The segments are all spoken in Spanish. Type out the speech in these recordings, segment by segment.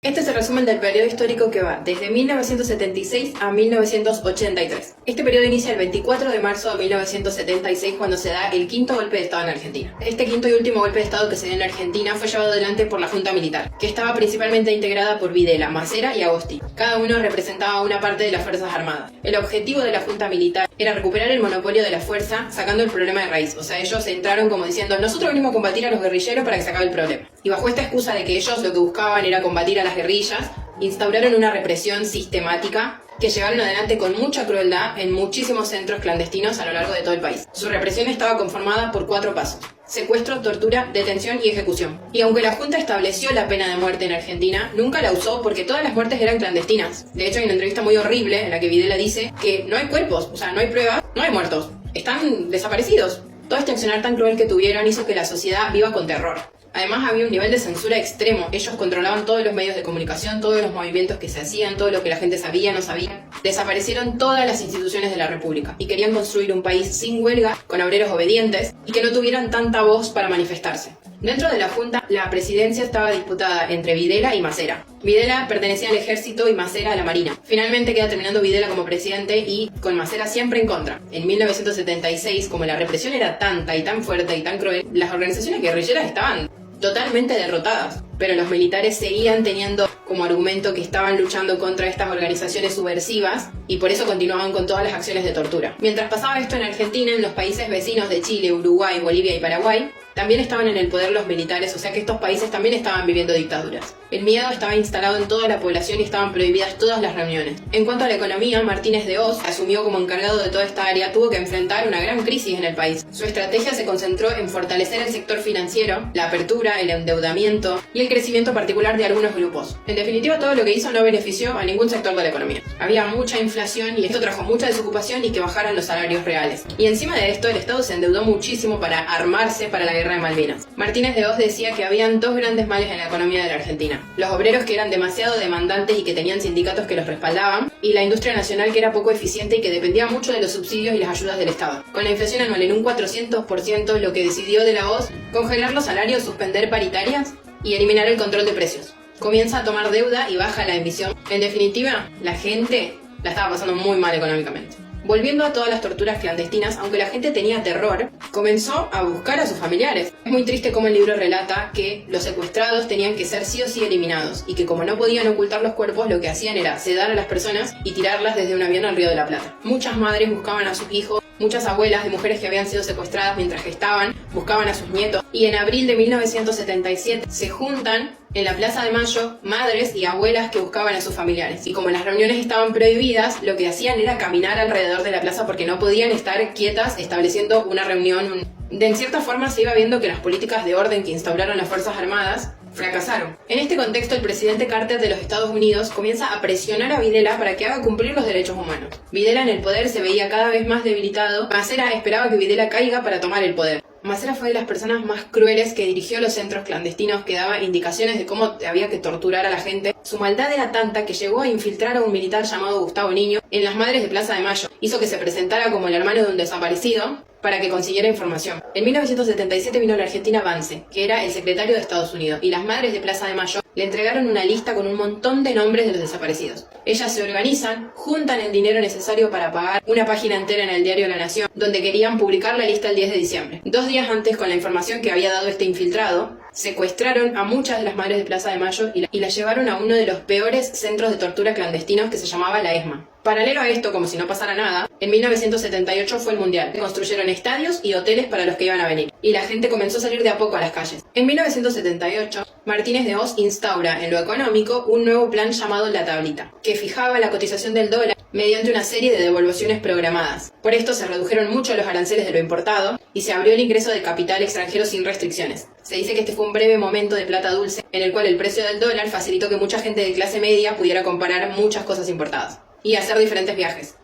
Este es el resumen del periodo histórico que va desde 1976 a 1983. Este periodo inicia el 24 de marzo de 1976 cuando se da el quinto golpe de Estado en Argentina. Este quinto y último golpe de Estado que se dio en Argentina fue llevado adelante por la Junta Militar, que estaba principalmente integrada por Videla, Masera y Agosti. Cada uno representaba una parte de las Fuerzas Armadas. El objetivo de la Junta Militar era recuperar el monopolio de la fuerza sacando el problema de raíz. O sea, ellos entraron como diciendo, nosotros venimos a combatir a los guerrilleros para que se acabe el problema. Y bajo esta excusa de que ellos lo que buscaban era combatir a las guerrillas, instauraron una represión sistemática que llevaron adelante con mucha crueldad en muchísimos centros clandestinos a lo largo de todo el país. Su represión estaba conformada por 4 pasos: secuestro, tortura, detención y ejecución. Y aunque la Junta estableció la pena de muerte en Argentina, nunca la usó porque todas las muertes eran clandestinas. De hecho, hay una entrevista muy horrible en la que Videla dice que no hay cuerpos, o sea, no hay pruebas, no hay muertos, están desaparecidos. Todo este accionar tan cruel que tuvieron hizo que la sociedad viva con terror. Además había un nivel de censura extremo. Ellos controlaban todos los medios de comunicación, todos los movimientos que se hacían, todo lo que la gente sabía, no sabía. Desaparecieron todas las instituciones de la República y querían construir un país sin huelga, con obreros obedientes y que no tuvieran tanta voz para manifestarse. Dentro de la Junta, la presidencia estaba disputada entre Videla y Masera. Videla pertenecía al ejército y Masera a la marina. Finalmente queda terminando Videla como presidente y con Masera siempre en contra. En 1976, como la represión era tanta y tan fuerte y tan cruel, las organizaciones guerrilleras estaban totalmente derrotadas, pero los militares seguían teniendo como argumento que estaban luchando contra estas organizaciones subversivas y por eso continuaban con todas las acciones de tortura. Mientras pasaba esto en Argentina, en los países vecinos de Chile, Uruguay, Bolivia y Paraguay, también estaban en el poder los militares, o sea que estos países también estaban viviendo dictaduras. El miedo estaba instalado en toda la población y estaban prohibidas todas las reuniones. En cuanto a la economía, Martínez de Hoz, que asumió como encargado de toda esta área, tuvo que enfrentar una gran crisis en el país. Su estrategia se concentró en fortalecer el sector financiero, la apertura, el endeudamiento y el crecimiento particular de algunos grupos. En definitiva, todo lo que hizo no benefició a ningún sector de la economía. Había mucha inflación y esto trajo mucha desocupación y que bajaran los salarios reales. Y encima de esto, el Estado se endeudó muchísimo para armarse para la guerra de Malvinas. Martínez de Hoz decía que habían 2 grandes males en la economía de la Argentina: los obreros, que eran demasiado demandantes y que tenían sindicatos que los respaldaban, y la industria nacional, que era poco eficiente y que dependía mucho de los subsidios y las ayudas del Estado. Con la inflación anual en un 400%, lo que decidió de la Hoz, congelar los salarios, suspender paritarias y eliminar el control de precios. Comienza a tomar deuda y baja la emisión. En definitiva, la gente la estaba pasando muy mal económicamente. Volviendo a todas las torturas clandestinas, aunque la gente tenía terror, comenzó a buscar a sus familiares. Es muy triste cómo el libro relata que los secuestrados tenían que ser sí o sí eliminados, y que como no podían ocultar los cuerpos, lo que hacían era sedar a las personas y tirarlas desde un avión al Río de la Plata. Muchas madres buscaban a sus hijos, muchas abuelas de mujeres que habían sido secuestradas mientras gestaban, buscaban a sus nietos, y en abril de 1977 se juntan en la Plaza de Mayo madres y abuelas que buscaban a sus familiares. Y como las reuniones estaban prohibidas, lo que hacían era caminar alrededor de la plaza porque no podían estar quietas estableciendo una reunión. En cierta forma se iba viendo que las políticas de orden que instauraron las Fuerzas Armadas fracasaron. En este contexto, el presidente Carter de los Estados Unidos comienza a presionar a Videla para que haga cumplir los derechos humanos. Videla en el poder se veía cada vez más debilitado. Masera esperaba que Videla caiga para tomar el poder. Masera fue de las personas más crueles que dirigió los centros clandestinos, que daba indicaciones de cómo había que torturar a la gente. Su maldad era tanta que llegó a infiltrar a un militar llamado Gustavo Niño en las Madres de Plaza de Mayo. Hizo que se presentara como el hermano de un desaparecido para que consiguiera información. En 1977 vino a la Argentina Vance, que era el secretario de Estados Unidos, y las Madres de Plaza de Mayo le entregaron una lista con un montón de nombres de los desaparecidos. Ellas se organizan, juntan el dinero necesario para pagar una página entera en el diario La Nación, donde querían publicar la lista el 10 de diciembre. 2 días antes, con la información que había dado este infiltrado, secuestraron a muchas de las Madres de Plaza de Mayo y las llevaron a uno de los peores centros de tortura clandestinos, que se llamaba la ESMA. Paralelo a esto, como si no pasara nada, en 1978 fue el Mundial. Construyeron estadios y hoteles para los que iban a venir, y la gente comenzó a salir de a poco a las calles. En 1978, Martínez de Hoz instaura en lo económico un nuevo plan llamado La Tablita, que fijaba la cotización del dólar mediante una serie de devoluciones programadas. Por esto se redujeron mucho los aranceles de lo importado y se abrió el ingreso de capital extranjero sin restricciones. Se dice que este fue un breve momento de plata dulce en el cual el precio del dólar facilitó que mucha gente de clase media pudiera comprar muchas cosas importadas y hacer diferentes viajes.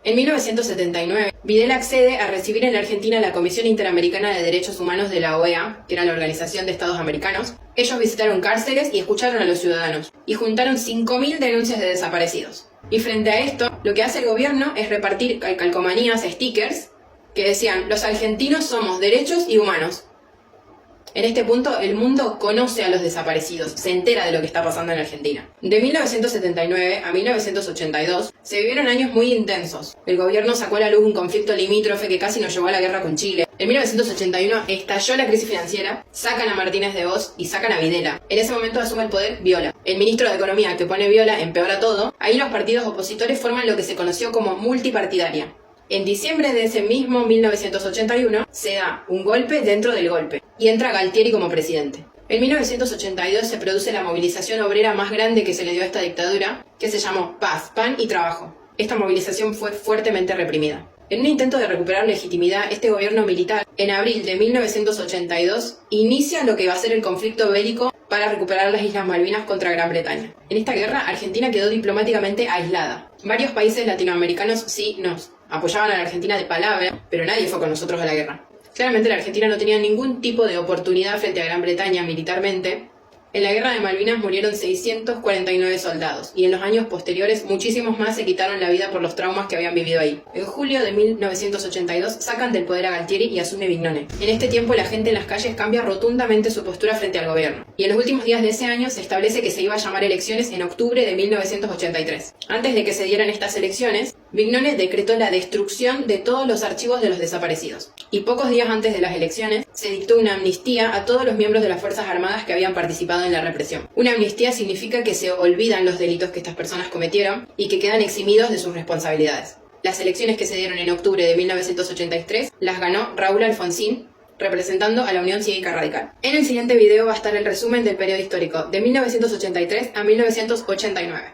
En 1979, Videla accede a recibir en la Argentina la Comisión Interamericana de Derechos Humanos de la OEA, que era la Organización de Estados Americanos. Ellos visitaron cárceles y escucharon a los ciudadanos, y juntaron 5.000 denuncias de desaparecidos. Y frente a esto, lo que hace el gobierno es repartir calcomanías, stickers, que decían: los argentinos somos derechos y humanos. En este punto, el mundo conoce a los desaparecidos, se entera de lo que está pasando en Argentina. De 1979 a 1982 se vivieron años muy intensos. El gobierno sacó a la luz un conflicto limítrofe que casi nos llevó a la guerra con Chile. En 1981 estalló la crisis financiera, sacan a Martínez de Hoz y sacan a Videla. En ese momento asume el poder Viola. El ministro de Economía que pone Viola empeora todo. Ahí los partidos opositores forman lo que se conoció como multipartidaria. En diciembre de ese mismo 1981 se da un golpe dentro del golpe y entra Galtieri como presidente. En 1982 se produce la movilización obrera más grande que se le dio a esta dictadura, que se llamó Paz, Pan y Trabajo. Esta movilización fue fuertemente reprimida. En un intento de recuperar legitimidad, este gobierno militar, en abril de 1982, inicia lo que va a ser el conflicto bélico para recuperar las Islas Malvinas contra Gran Bretaña. En esta guerra, Argentina quedó diplomáticamente aislada. Varios países latinoamericanos sí nos apoyaban a la Argentina de palabra, pero nadie fue con nosotros a la guerra. Claramente la Argentina no tenía ningún tipo de oportunidad frente a Gran Bretaña militarmente. En la guerra de Malvinas murieron 649 soldados y en los años posteriores muchísimos más se quitaron la vida por los traumas que habían vivido ahí. En julio de 1982 sacan del poder a Galtieri y asume Vignone. En este tiempo la gente en las calles cambia rotundamente su postura frente al gobierno. Y en los últimos días de ese año se establece que se iba a llamar elecciones en octubre de 1983. Antes de que se dieran estas elecciones, Vignone decretó la destrucción de todos los archivos de los desaparecidos. Y pocos días antes de las elecciones se dictó una amnistía a todos los miembros de las Fuerzas Armadas que habían participado en la represión. Una amnistía significa que se olvidan los delitos que estas personas cometieron y que quedan eximidos de sus responsabilidades. Las elecciones que se dieron en octubre de 1983 las ganó Raúl Alfonsín, representando a la Unión Cívica Radical. En el siguiente video va a estar el resumen del periodo histórico de 1983 a 1989.